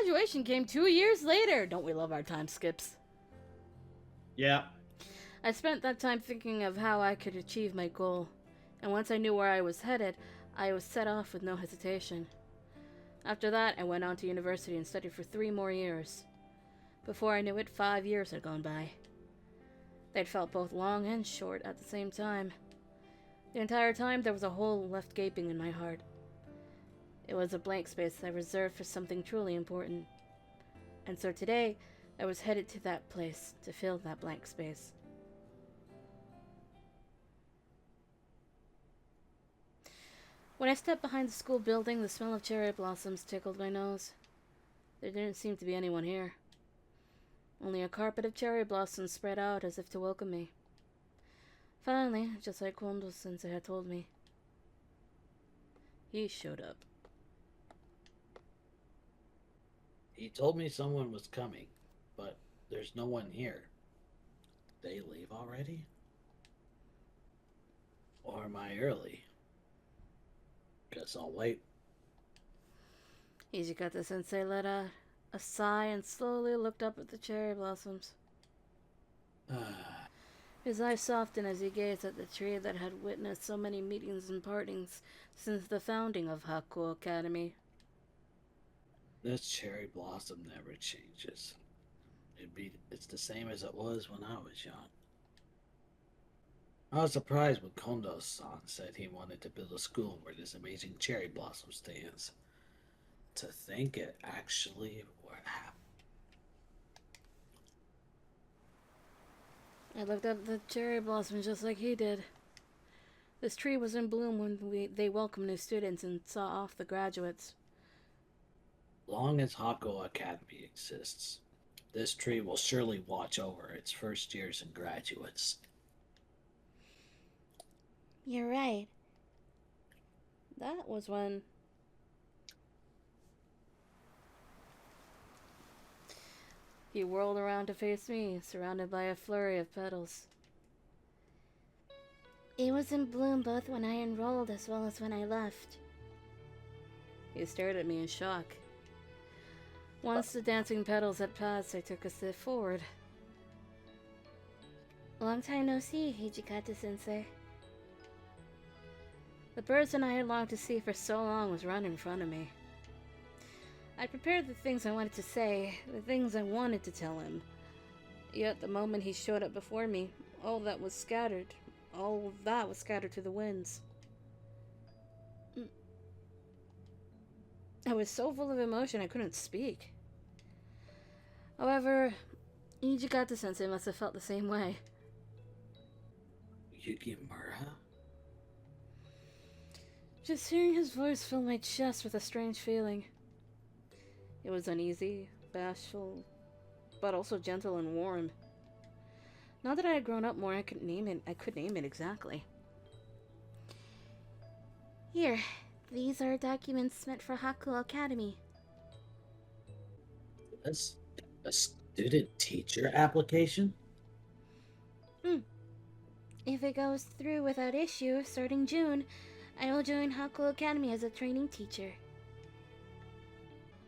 graduation came 2 years later. Don't we love our time skips? Yeah. I spent that time thinking of how I could achieve my goal. And once I knew where I was headed, I was set off with no hesitation. After that, I went on to university and studied for 3 more years. Before I knew it, 5 years had gone by. They'd felt both long and short at the same time. The entire time, there was a hole left gaping in my heart. It was a blank space I reserved for something truly important. And so today, I was headed to that place to fill that blank space. When I stepped behind the school building, the smell of cherry blossoms tickled my nose. There didn't seem to be anyone here. Only a carpet of cherry blossoms spread out as if to welcome me. Finally, just like Kondo-sensei had told me, he showed up. He told me someone was coming, but there's no one here. Did they leave already? Or am I early? Guess I'll wait. Hijikata-sensei let out a sigh and slowly looked up at the cherry blossoms. His eyes softened as he gazed at the tree that had witnessed so many meetings and partings since the founding of Hakuo Academy. This cherry blossom never changes. It's the same as it was when I was young. I was surprised when Kondo-san said he wanted to build a school where this amazing cherry blossom stands. To think it actually would happen. I looked up at the cherry blossoms just like he did. This tree was in bloom when they welcomed new students and saw off the graduates. Long as Hakuo Academy exists, this tree will surely watch over its first years and graduates. You're right. That was when he whirled around to face me, surrounded by a flurry of petals. It was in bloom both when I enrolled as well as when I left. He stared at me in shock. Once the dancing petals had passed, I took a step forward. Long time no see, Hijikata-sensei. The person I had longed to see for so long was right in front of me. I prepared the things I wanted to say, the things I wanted to tell him. Yet the moment he showed up before me, all that was scattered to the winds. I was so full of emotion I couldn't speak. However, Hijikata-sensei must have felt the same way. Yukimura? Just hearing his voice filled my chest with a strange feeling. It was uneasy, bashful, but also gentle and warm. Now that I had grown up more, I could name it exactly. Here, these are documents meant for Hakuo Academy. That's a student-teacher application? If it goes through without issue, starting June, I will join Hakuo Academy as a training teacher.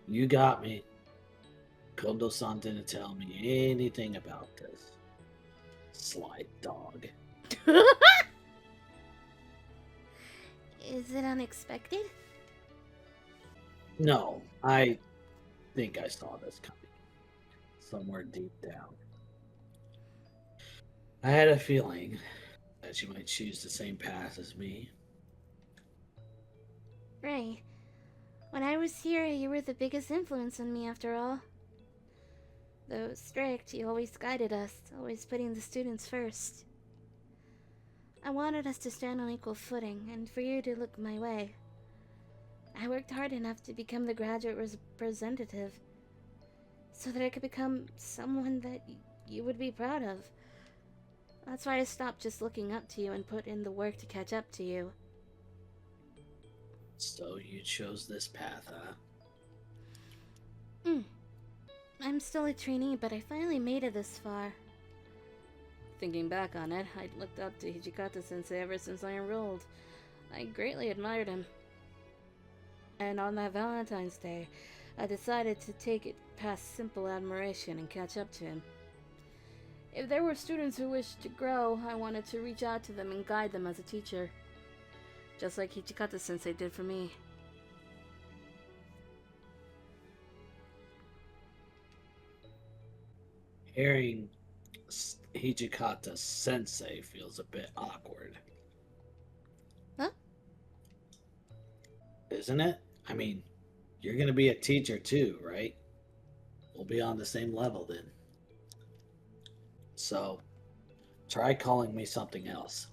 You got me. Kondo-san didn't tell me anything about this. Sly dog. Is it unexpected? No, I think I saw this coming. Somewhere deep down. I had a feeling that you might choose the same path as me. Right. When I was here, you were the biggest influence on me after all. Though strict, you always guided us, always putting the students first. I wanted us to stand on equal footing, and for you to look my way. I worked hard enough to become the graduate representative, so that I could become someone that you would be proud of. That's why I stopped just looking up to you and put in the work to catch up to you. So you chose this path, huh? I'm still a trainee, but I finally made it this far. Thinking back on it, I'd looked up to Hijikata-sensei ever since I enrolled. I greatly admired him. And on that Valentine's Day, I decided to take it past simple admiration and catch up to him. If there were students who wished to grow, I wanted to reach out to them and guide them as a teacher, just like Hijikata sensei did for me. Hearing Hijikata sensei feels a bit awkward. Huh? Isn't it? I mean, you're going to be a teacher too, right? We'll be on the same level then. So, try calling me something else.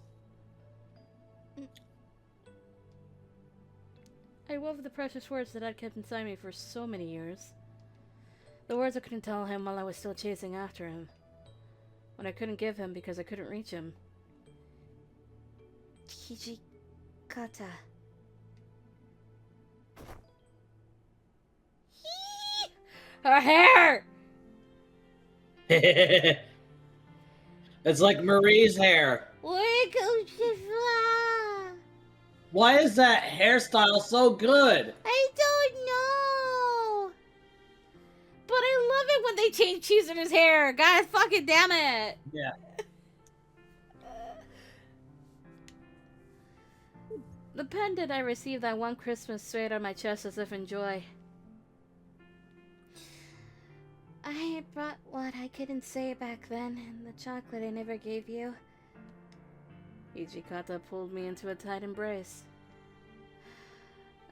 I wove the precious words that I'd kept inside me for so many years. The words I couldn't tell him while I was still chasing after him. When I couldn't give him because I couldn't reach him. Hijikata. Her hair! It's like Marie's hair. Where goes the fly? Why is that hairstyle so good? I don't know. But I love it when they change cheese in his hair. God fucking damn it. Yeah. The pendant I received that one Christmas swayed on my chest as if in joy. I brought what I couldn't say back then, and the chocolate I never gave you. Hijikata pulled me into a tight embrace.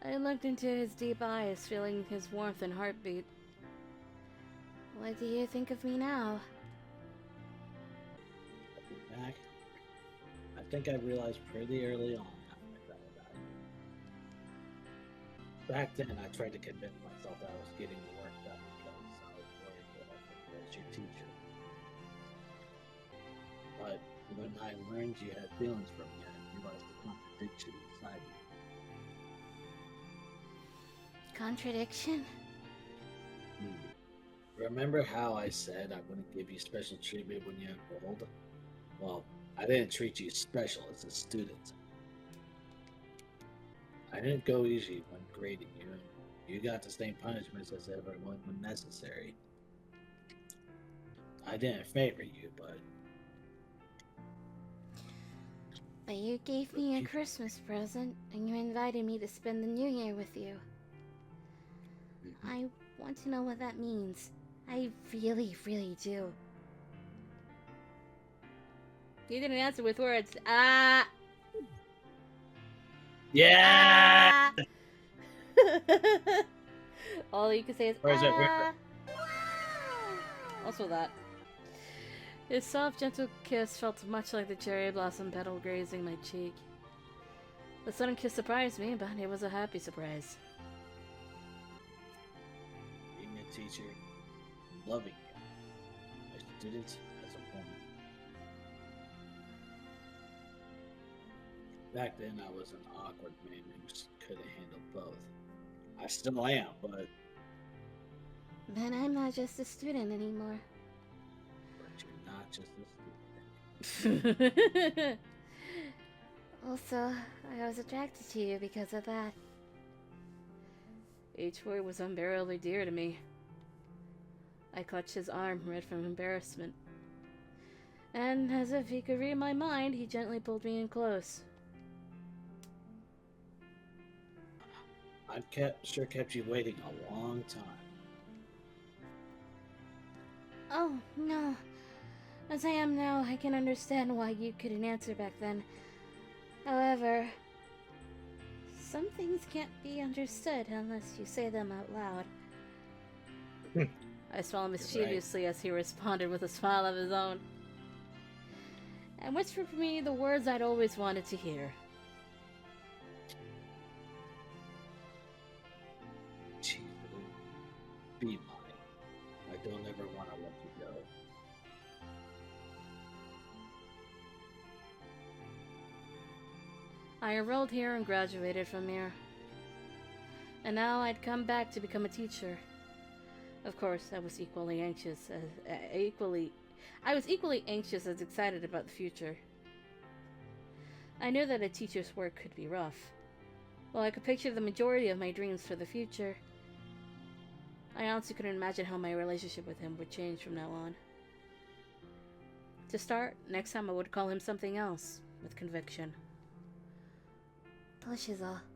I looked into his deep eyes, feeling his warmth and heartbeat. What do you think of me now? Looking back, I think I realized pretty early on how I felt about it. Back then, I tried to convince myself that I was getting the work done because I was worried that I was your teacher. But when I learned you had feelings for me, I realized the contradiction inside me. Contradiction? Remember how I said I wouldn't give you special treatment when you enrolled? Well, I didn't treat you special as a student. I didn't go easy when grading you, and you got the same punishments as everyone when necessary. I didn't favor you, but you gave me a Christmas present, and you invited me to spend the New Year with you. I want to know what that means. I really, really do. You didn't answer with words. Ah! yeah. Ah! All you can say is Where's it? ah. Also that. His soft, gentle kiss felt much like the cherry blossom petal grazing my cheek. The sudden kiss surprised me, but it was a happy surprise. Being a teacher, loving you, my students as a woman. Back then, I was an awkward man who couldn't handle both. I still am, but Then I'm not just a student anymore. you're not just a student. Also, I was attracted to you because of that. Each word was unbearably dear to me. I clutched his arm, red from embarrassment. And as if he could read my mind, he gently pulled me in close. I've kept you waiting a long time. Oh, no. As I am now, I can understand why you couldn't answer back then. However, some things can't be understood unless you say them out loud. I smiled mischievously as he responded with a smile of his own, and whispered for me the words I'd always wanted to hear. Be mine. I don't ever want to let you go. I enrolled here and graduated from here. And now I'd come back to become a teacher. Of course, I was equally anxious as excited about the future. I knew that a teacher's work could be rough. While I could picture the majority of my dreams for the future, I honestly couldn't imagine how my relationship with him would change from now on. To start, next time I would call him something else, with conviction. どうしよう。